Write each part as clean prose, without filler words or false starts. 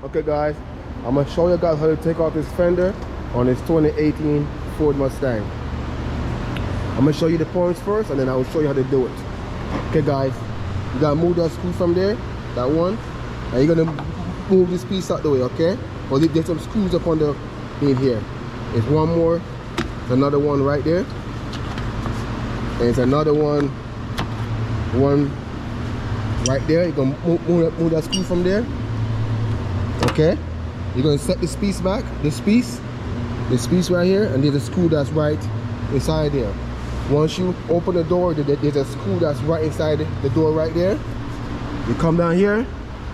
Okay guys, I'm gonna show you guys how to take off this fender on this 2018 Ford Mustang. I'm gonna show you the points first and then I will show you how to do it. Okay guys, you gotta move that screw from there, that one, and you're gonna move this piece out the way, okay? Well, there's some screws up on the in here. There's one more, there's another one right there, and there's another one right there. You're gonna move that screw from there. Okay, you're gonna set this piece back, this piece right here, and there's a screw that's right inside there. Once you open the door, there's a screw that's right inside the door right there. You come down here,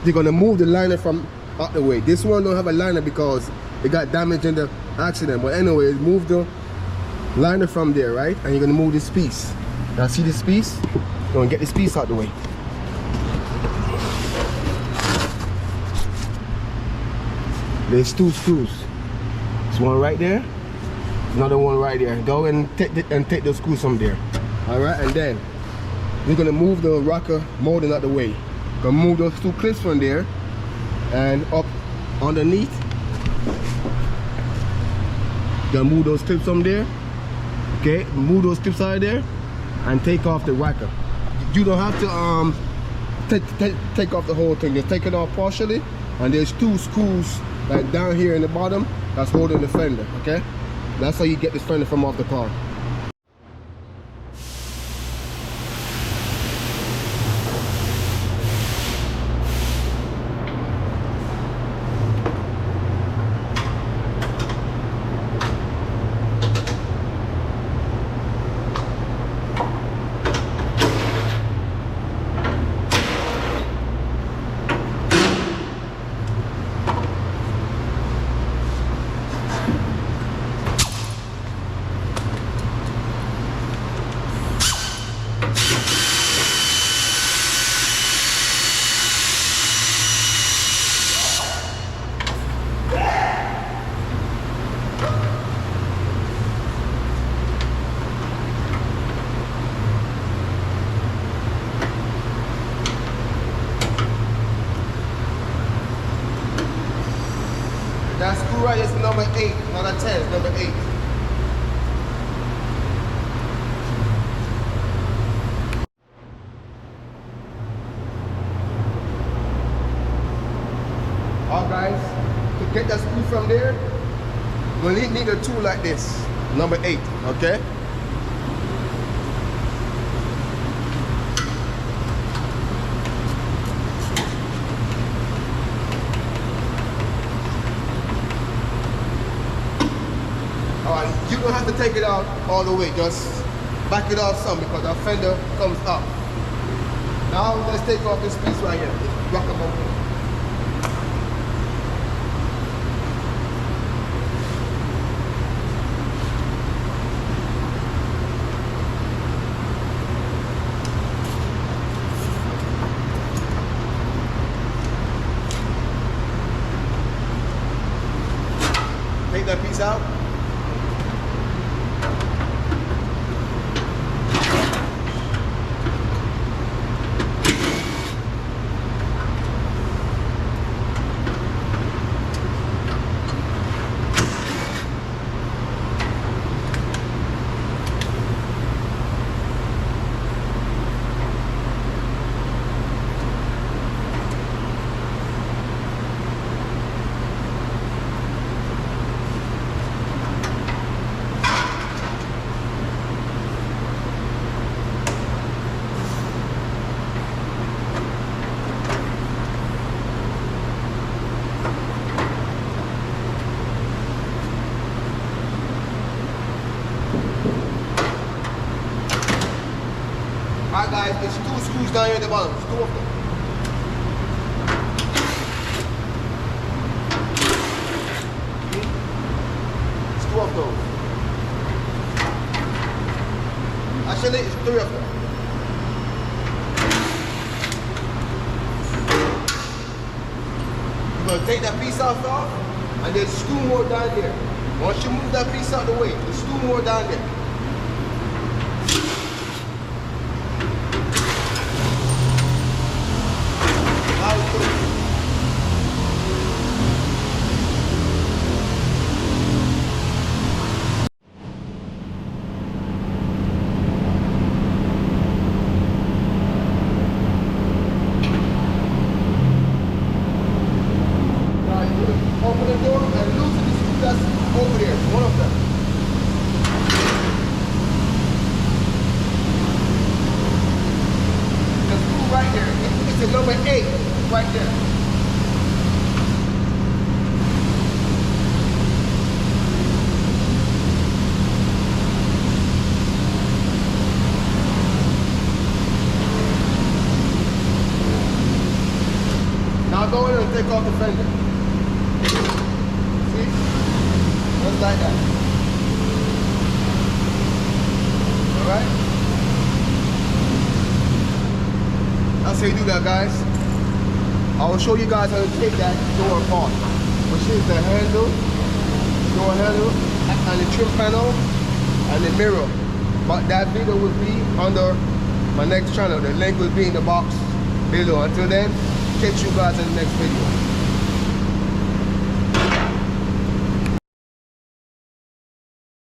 you're gonna move the liner from out the way. This one don't have a liner because it got damaged in the accident, but anyways, move the liner from there, right? And you're gonna move this piece. Now see this piece? You're gonna get this piece out the way. There's two screws. There's one right there, another one right there. Go and take those screws from there. All right, and then you're gonna move the rocker molding out the way. Gonna move those two clips from there and up underneath. Gonna move those clips from there. Okay, move those clips out of there and take off the rocker. You don't have to take off the whole thing. Just take it off partially, and there's two screws like down here in the bottom that's holding the fender. Okay, that's how you get this fender from off the car. That screw right is number 8, not a 10, it's number 8. Alright guys, to get that screw from there, we'll need a tool like this, number 8, okay? You don't have to take it out all the way, just back it off some because our fender comes up. Now let's take off this piece right here, this rocker motor. Take that piece out. Alright guys, there's two screws down here at the bottom. There's two of them. There's two of those. Actually, it's 3 of them. You're going to take that piece off, and there's 2 more down there. Once you move that piece out of the way, there's 2 more down there. open the door and loosen the screw that's over there, one of them. The screw right there, it's the number 8 right there. Now go in and take off the fender. See? Just like that. Alright? That's how you do that, guys. I will show you guys how to take that door apart, which is the handle, door handle, and the trim panel, and the mirror. But that video will be under my next channel. The link will be in the box below. Until then, catch you guys in the next video.